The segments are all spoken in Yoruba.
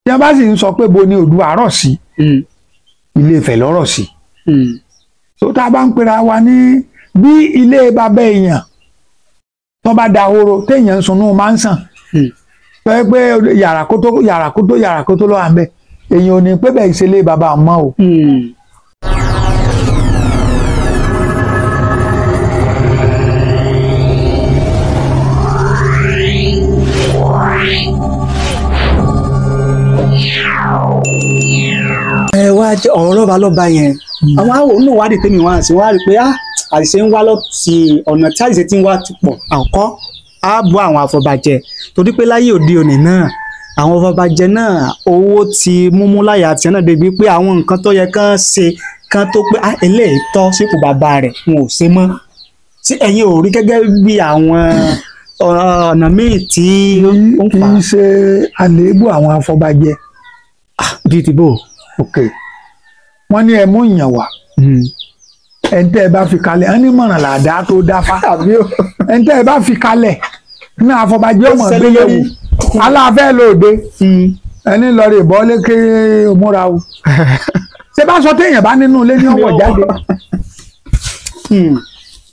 tí wọ́n bá sì ń sọ pé bo ni Oòduà rọ̀ sí Ilé Ifẹ̀ lọ́rọ̀ sí tó tá a bá ń pera wa ní bí ilé bàbá èèyàn tó bá dahoro téèyàn ń sunú máa ń sàn pé yàrá kó tó lọ́wọ́ à ń bẹ̀ èèyàn ò ní pé bẹ́ẹ̀ ṣe lé bàbá àmọ́ o. ẹ wá jẹ ọ̀rọ̀ lọ́ba yẹn àwọn àwọn onú wádìí tèmi wá sí wọ́n á rí i pé àṣìṣe ń wá lọ sí ọ̀nà tí àṣìṣe ti ń wá ti pọ̀ àkọ́ á bọ́ àwọn àfọ̀bàjẹ́ torí pé láyé òde òní náà àwọn àfọ̀bàjẹ́ náà owó ti múmú láyà àti ẹ̀nà débi pé àwọn nǹkan tó yẹ kán ṣe kán tó pé eléyìí tọ́ sípò bàbá rẹ̀ wọn ò ṣe mọ́ tí ẹ̀yin ò rí gẹ́gẹ́ bí àwọn ọ̀nà míì tí ó ń fà. kì í ṣe àléébù àwọn àfọ̀bàjẹ́. bíi ti bò. ok wọ́n ní ẹ mú ìyàn wá ẹ̀ńtẹ́ ẹ bá fi kalẹ̀ ẹni mọ̀ràn làdá tó dáfá ẹ̀ńtẹ́ ẹ bá fi kalẹ̀ ní àfọ̀bàjẹ́ ọmọ gbéyẹ̀wò aláfẹ́ lóde ẹni lọ rè bọ́ lékè múra o ṣé bá sọ téèyàn bá nínú ilé ní ọwọ́ jáde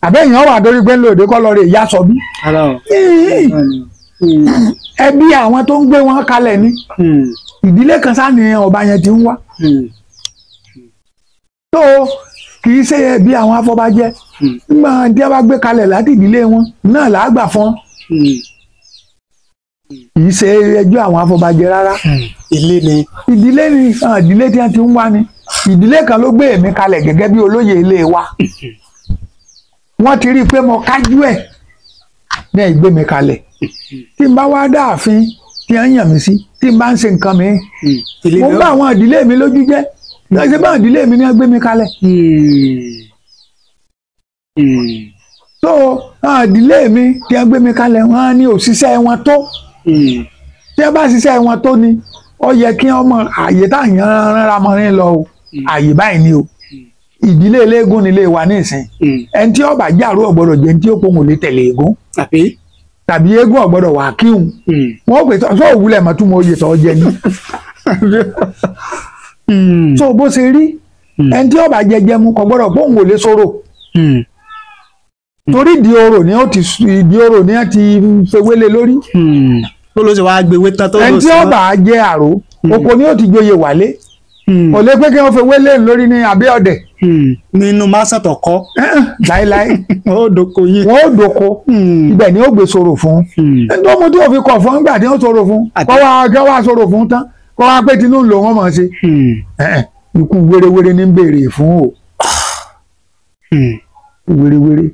àbẹ́yìn wà dórí pé lóde kọ́ lọ rè yá sọ bí ẹbí àwọn tó ń gbé wọn kalẹ̀ ní ìdílé kan sáà ní ọba yẹn ti ń wá tó kì í ṣe bí àwọn afọbajẹ nígbà tí a bá gbé kalẹ̀ láti ìdílé wọn náà là á gbà fún kì í ṣe ẹjọ́ àwọn afọbajẹ rárá. ìdílé ni ìdílé tí wọ́n ti ń wá ni ìdílé kan ló gbé èmi kalẹ̀ gẹ́gẹ́ bí olóyè ilé wa wọ́n ti rí i pé mo kájú ẹ̀ ní ìgbé mi kalẹ̀ tí n bá wá dáàfin tí wọ́n yàn mí sí tí n bá ń ṣe nǹkan mi mo bá àwọn ìdílé mi lójú jẹ́ lọ́sẹ̀ bá ìdílé mi ní wọ́n gbé mi kalẹ̀. tó ìdílé mi tí wọ́n gbé mi kalẹ̀ wọ́n á ní òṣìṣẹ́ wọn tó tí wọ́n bá ṣiṣẹ́ wọn tó ni ó yẹ kí wọ́n mọ àyè táyàn rárá mọ́ ní lọ o àyè báyìí ni o ìdílé eléégún nílé wa ní ìsìn ẹni tí ó bá jàrú ọ̀gbọ́dọ̀ jẹ́ ẹni tí ó pohùn lè tẹ̀lé eégún tàbí eégún ọ̀gbọ́dọ̀ wà kíhùn wọ́n pè sọ òwúlẹ̀ mọ́túmọ̀ oyè tó jẹ ní. so bó ṣe rí ẹni tí ó bá jẹjẹ mu kò gbọ́dọ̀ pohùn ò lè sọ̀rọ̀ torí ìdí orò ni ó ti fewélé lórí. tó ló ṣe wá gbéwé tán tó ló ṣe. ẹni tí ó bá jẹ àrò oko ni ó ti joyè wálé kò lè pé kí wọ́n fewélé lórí ní abẹ́ ọ̀dẹ̀. nínú másàtọ̀ kọ́. láéláé wọ́n ó doko yìí. wọ́n ó doko ibẹ̀ ni ó gbé sọ̀rọ̀ fún ẹni tó mú tí ó fi kọ̀ fún nígbà tí ó sọ̀rọ̀ fún kọ́ wá sọ̀rọ̀ fún tán kọ́ wá pé tinú lò wọ́n mọ̀ ṣe ikú wérewére ní béèrè fún o wérewére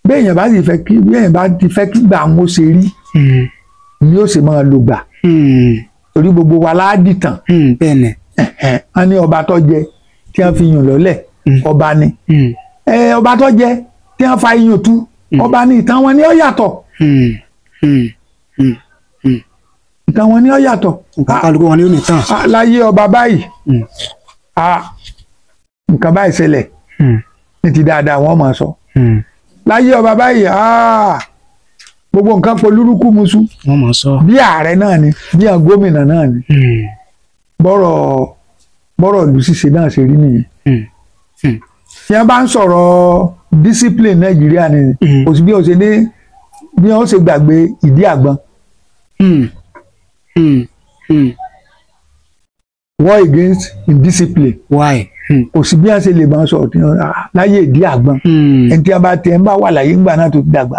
béèyàn bá sì fẹ́ kí béèyàn bá ti fẹ́ kí gbà wọn ó ṣe rí ni ó sì máa lò gbà torí gbogbo wa láàdìtàn wọ́n ní ọba tó jẹ tí wọ́n fi yàn lọ́lẹ̀ ọba ni ọba tó jẹ tí wọ́n fa iyùn tú ọba ni ìtàn wọn ni ó yàtọ̀ ìtàn wọn ni ó yàtọ̀ kálukú wọn ni ó ní tàn. láyé ọba báyìí nǹkan báyìí ṣẹlẹ̀ ní ti dáadáa wọ́n máa sọ láyé ọba báyìí gbogbo nǹkan polúrúkú musu wọ́n máa sọ bí ààrẹ náà ni bí àwọn gómìnà náà ni bọ́rọ̀ ìlú ṣíṣe náà ṣe rí nìyẹn tí wọ́n bá ń sọ̀rọ̀ discipline nàìjíríà ni kò sí bí wọ́n ṣe gbàgbé ìdí àgbọn war against indiscipline kò sí bí wọ́n ṣe lè bá wọn sọ̀rọ̀ láyé ìdí àgbọn ẹni tí wọ́n bá wà láyé ńgbà náà tó ti dàgbà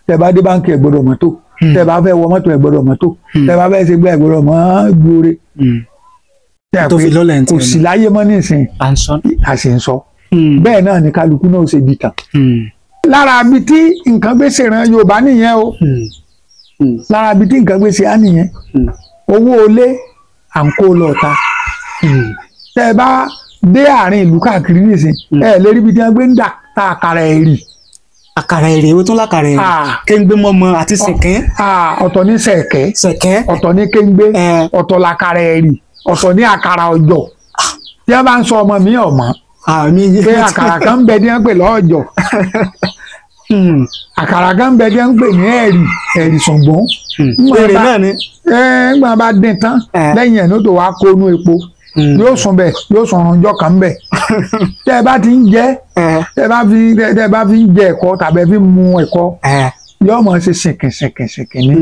tẹ́ bá dé báńkì ẹ gbọ́dọ̀ mọ́tò tẹ́ bá fẹ́ wọ mọ́tò ẹ gbọ́dọ̀ mọ́tò tẹ́ bá fẹ́ ṣe gbé ẹ gbọ́dọ̀ mọ́ gbóore kò sí láyé mọ́ nísìnyí a sì ń sọ bẹ́ẹ̀ náà ni kálukú náà ṣe di tàn lára bí tí nǹkan gbèsè ran Yorùbá nìyẹn o lára bí tí nǹkan gbèsè á nìyẹn owó olé à ń kó lọ́ọ̀ta tẹ́ bá dé àárín ìlú káàkiri nìsín ẹ lérí bí tí wọ́n gbé ń dà ta àkàrà ẹ̀rì. àkàrà èrè owó tó lákàrà èrè kéńgbé mọmọ àti sẹ̀kẹ́. ọ̀tọ̀ ní sẹ̀kẹ́ ọ̀tọ̀ ní kéńgbé ọ̀tọ̀ làkàrà ẹ̀rì ọ̀tọ̀ ní àkàrà ọ̀jọ̀ tí wọ́n bá ń sọ ọmọ mi ọ̀mọ́ pé àkàrà kan ń bẹ ní wọ́n pè lọ́ọ̀jọ̀ àkàrà kan bẹ tí wọ́n ń pè ní ẹ̀rì ṣọ̀gbọ́n. èrè náà ni. nígbà bá dín tán lẹ́yìn ẹ̀ ní tó wá kónú epo yóò sùn bẹ̀ yóò sùn ọ̀rùnjọ́ kan bẹ̀. tẹ́ ẹ bá ti ń jẹ tẹ́ ẹ bá fi ń jẹ ẹ̀kọ tàbí ẹ fi mu ẹ̀kọ yóò mọ̀ ṣe ṣìnkìn ní.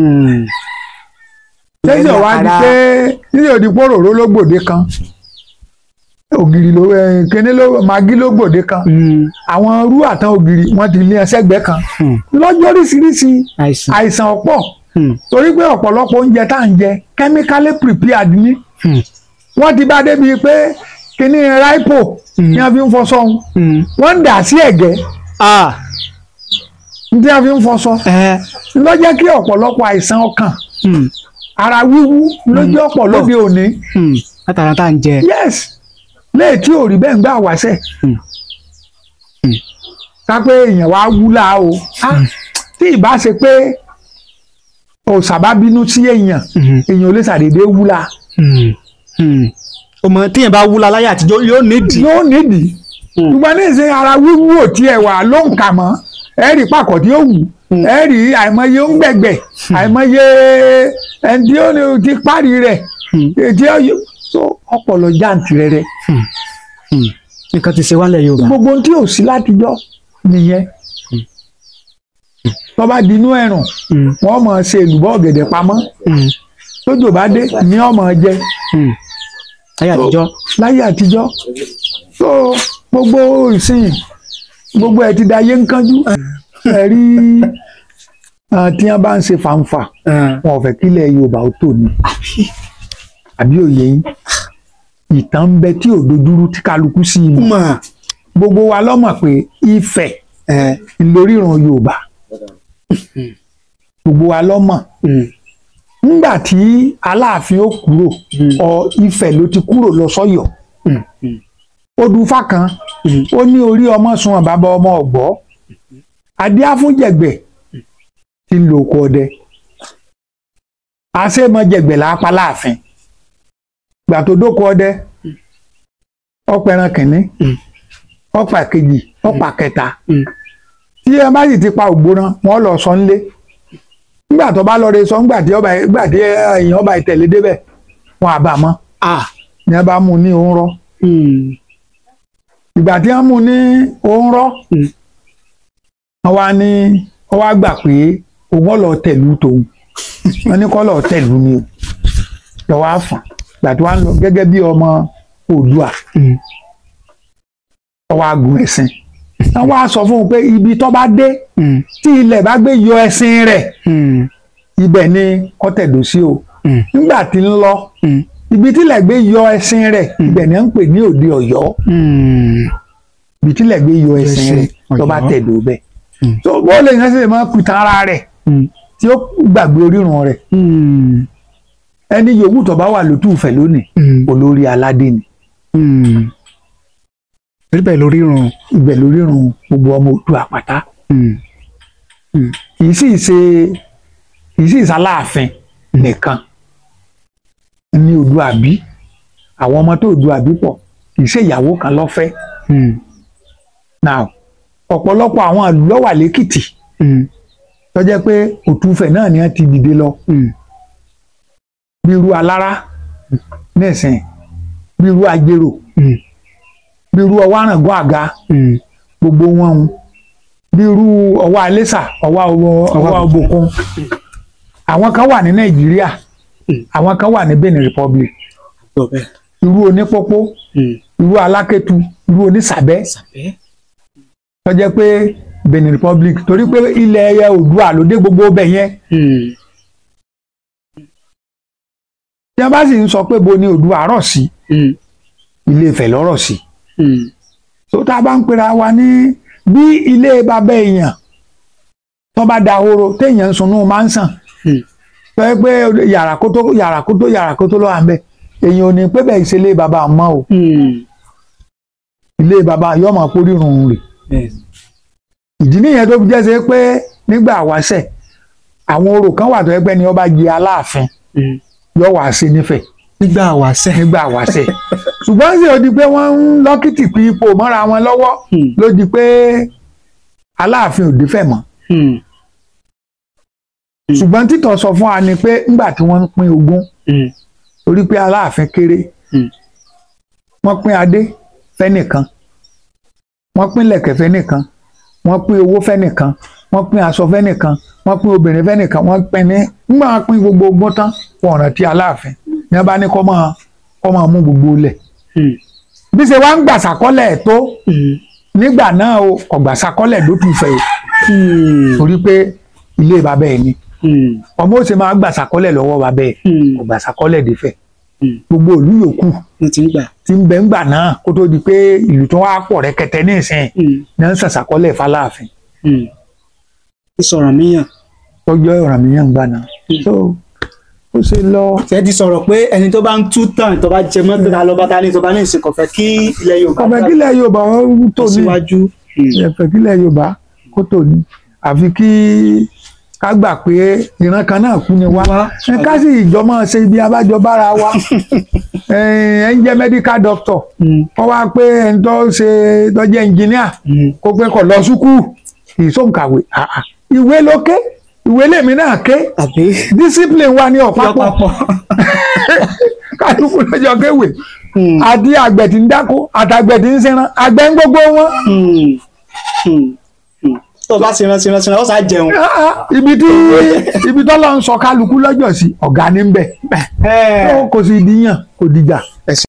tẹ́sí ọ̀wá di pé nílẹ̀ òdi pòròró ló gbòde kan ògiri ló kíní ló magi ló gbòde kan àwọn rú àtàn ògiri wọ́n ti lé ẹsẹ̀gbẹ́ kan lọ́jọ́ oríṣiríṣi àìsàn ọ̀pọ̀ torí pé ọ̀pọ̀lọpọ̀ oúnjẹ tá à ń jẹ chemically prepared ni wọ́n ti bá débi pé kíní ráìpò ní wọ́n fi ń fọṣọ wọ́n ń dà sí ẹ̀gẹ́ ní wọ́n fi ń fọṣọ ló jẹ́ kí ọ̀pọ̀lọpọ̀ àìsàn ọkàn ara wíwú lójú ọ̀pọ̀ lóde òní. látara tá à ń jẹ. yes léè tí ò rí bẹ́ẹ̀ ń gbà wáṣẹ̀ ká pé èèyàn wá wúlà o tí ìbá ṣe pé òòṣà bínú sí èèyàn ò lè ṣàdédé wúlà. ọmọ tíyẹn bá wúlà láyé àtijọ́ yóò nídìí. ṣùgbọ́n ní ìsìn ara wíwú ò tiẹ̀ wà ló ń kà mọ́ ẹ rí pàkọ́ tí ó wù ẹ rí àìmọye ń gbẹ̀gbẹ̀ àìmọye ẹni tí ó ti parí rẹ̀ tí ó so ọpọlọ jàǹtìrẹrẹ. nǹkan ti ṣe wálẹ̀ Yorùbá. gbogbo ohun tí ò sí látijọ́ nìyẹn tó bá dinú ẹ̀rùn wọ́n máa ṣe èlùbọ́ ọ̀gẹ̀dẹ̀ pamọ́ tójò bá dé ní ọmọ jẹ. láyé àtijọ́ so gbogbo ìsìn gbogbo ẹ̀ ti dayé ń kánjú ẹ rí tí wọ́n bá ń ṣe fàǹfà wọn ò fẹ́ kílẹ̀ Yorùbá ó tò ní àbí òye yín ìtàn ń bẹ tí ò dojúrú tí kálukú sí i mọ̀ gbogbo wa lọ́mọ̀ pé Ifẹ̀ ńlóríran Yorùbá gbogbo wa lọ́mọ̀ nígbà tí Aláàfin ó kúrò Ifẹ̀ ló ti kúrò lọ sọ́yọ́ odùfà kan ó ní orí ọmọ sun bàbá ọmọ ọ̀gbọ́ adíáfúnjẹ̀gbẹ̀ tí ń lo oko ọdẹ àṣemọjẹ̀gbẹ̀ lápá láàfin gbà tó dóko ọdẹ ọ̀pọ̀ ẹran kìnní ọ̀pọ̀ kejì ọ̀pọ̀ kẹta tí ẹ bá sì ti pa ògbóná wọn lọ sọ nílé nígbà tó bá lọ rẹ sọ nígbà tí èèyàn ọba ìtẹ̀lé débẹ̀ wọn àbá mọ́ ní ẹ bá mú ní òun ìgbà tí wọ́n mú ní òun wọ́n wá gbà pé òun ọ̀lọ́ tẹ̀lú tòun wọ́n ní kọ́ lọ́ọ́ tẹ̀lú ni o lọ́wọ́ àfọ̀n gbà tí wọ́n lọ gẹ́gẹ́ bí ọmọ Oòduà ọwọ́ agun ẹ̀sìn wọ́n wá sọ fún un pé ibi tó bá dé tí ilẹ̀ bá gbé yọ ẹ̀sìn rẹ̀ ibẹ̀ ni kó tẹ̀dó sí o nígbà tí ń lọ ibi tí ilẹ̀ gbé yọ ẹ̀sìn rẹ̀ ibẹ̀ ni à ń pè ní Òde Ọ̀yọ́ ibi tí ilẹ̀ gbé yọ ẹ̀sìn rẹ̀ tó bá tẹ̀dó bẹ́ẹ̀ so bó lè yẹn sì máa kùtà ara rẹ̀ tí ó gbàgbé orírun rẹ̀ ẹni yòówù tó bá wà lótú Ifẹ̀ lónìí olórí aládé ni ibẹ̀ lórí irun gbogbo ọmọ Oòduà pátá kì í sì ṣaláàfin nìkan ní Oòduà bí àwọn ọmọ tó Oòduà bí pọ̀ kì í ṣe ìyàwó kan lọ́fẹ́ now ọ̀pọ̀lọpọ̀ àwọn ìlú ló wà lẹ́kìtì tó jẹ́ pé Òtúfẹ̀ náà ni wọ́n ti dìde lọ bí irú Alára nísìn bí irú Ajérò bí irú Ọwá Àràngún Àga gbogbo wọn bí irú Ọwá Alẹ́sà Ọwá Òbòkun àwọn kan wà ní Nàìjíríà àwọn kan wà ní Benin Republic irú Onípópó irú Alákétu irú Onísàbẹ́ tó jẹ́ pé Benin Republic torí pé ilẹ̀ ẹyẹ Oòduà ló dé gbogbo ọbẹ̀ yẹn tí wọ́n bá sì ń sọ pé bo ni Oòduà rọ̀ sí Ilé Ifẹ̀ lọ́rọ̀ sí tó tá a bá ń pera wa ní bí ilé bàbá èèyàn tó bá dahoro téèyàn ń sunú máa ń sàn tó yẹ pé yàrá kótó lọ́wọ́ à ń bẹ̀ èèyàn ò ní pé bẹ́ẹ̀ ìṣẹ̀lẹ̀ bàbá mọ́ o ilé bàbá yóò máa kó rírun rẹ̀ ìdí nìyẹn tó fi jẹ́ ṣe pé nígbà wáṣẹ̀ àwọn orò kan wà tó yẹ pé ni ọba jẹ Aláàfin yóò wá sí nífẹ̀ẹ́ nígbà wáṣẹ̀ ṣùgbọ́n sì ó di pé wọ́n ń lọ́kìtì pín ipò mọ́ra wọn lọ́wọ́ ló di pé Aláàfin ò dé fẹ̀ mọ́ ṣùgbọ́n títọ́ sọ fún wa ni pé nígbà tí wọ́n ń pín ogún torí pé Aláàfin kéré wọ́n pín adé fẹ́nìkan wọ́n pín lẹ̀kẹ̀ fẹ́nìkan wọ́n pín owó fẹ́nìkan wọ́n pín aṣọ fẹ́nìkan wọ́n pín obìnrin fẹ́nìkan wọ́n pín ní nígbà wọ́n pín gbogbo ogún tán wọ́n rántí Aláàfin ní wọ́n bá ní kó máa mú gbogbo lẹ̀ bí ṣe wá ń gbà sàkọ́lẹ̀ tó nígbà náà o ọ̀gbà sàkọ́lẹ̀ ló tún fẹ́ o torí pé ilé bàbá ẹ̀ ni ọmọ ó ṣe máa gbà sàkọ́lẹ̀ lọ́wọ́ bàbá ẹ̀ ọ̀gbà sàkọ́lẹ̀ dé fẹ́ gbogbo ìlú yòókù tí ń bẹ ńgbà náà kó tó di pé ìlú tó wá pọ̀ rẹ́kẹtẹ ní ìsìn náà ń ṣàṣàkọ́lẹ̀ f'Aláàfin. ìsọ̀rọ̀ míyàn. ó jẹ́ ọ̀ràn míyàn gbà náà. ó ṣe lọ. ṣé ti sọ̀rọ̀ pé ẹni tó bá ń tú tàn tó bá jẹ mọ́tò ta lọ́ba ta ní tó bá ní ìsìn kọ̀fẹ́ kí ilẹ̀ Yorùbá. kọ̀fẹ́ kí ilẹ̀ Yorùbá ó tò ní. síwájú. kọ̀fẹ́ kí ilẹ̀ Yorùbá kó tò ní. àfi kí ká gbà pé ìran kan náà kú ni wá ká sì ìjọ máa ṣe ibi abájọ bára wa ẹ ń jẹ́ medical doctor wọ́n wá pé ẹni tó ṣe tó jẹ́ engineer kó pé kó lọ sùkúù kì í sóǹkàwé ìwé ló ké ìwé lèmi náà ké discipline wa ní ọ̀pápọ̀ kálukú lọ́jọ́ kéwì àti àgbẹ̀ tí ń dáko àtàgbẹ̀ tí ń ṣẹran àgbẹ̀ ń gbogbo wọn. tó bá ṣe ránṣẹ́ ó sá jẹun. ibi tó lọ ń sọ kálukú lọ́jọ́ sí ọ̀gá ní bẹ̀ kò sì díyàn kò dìjà.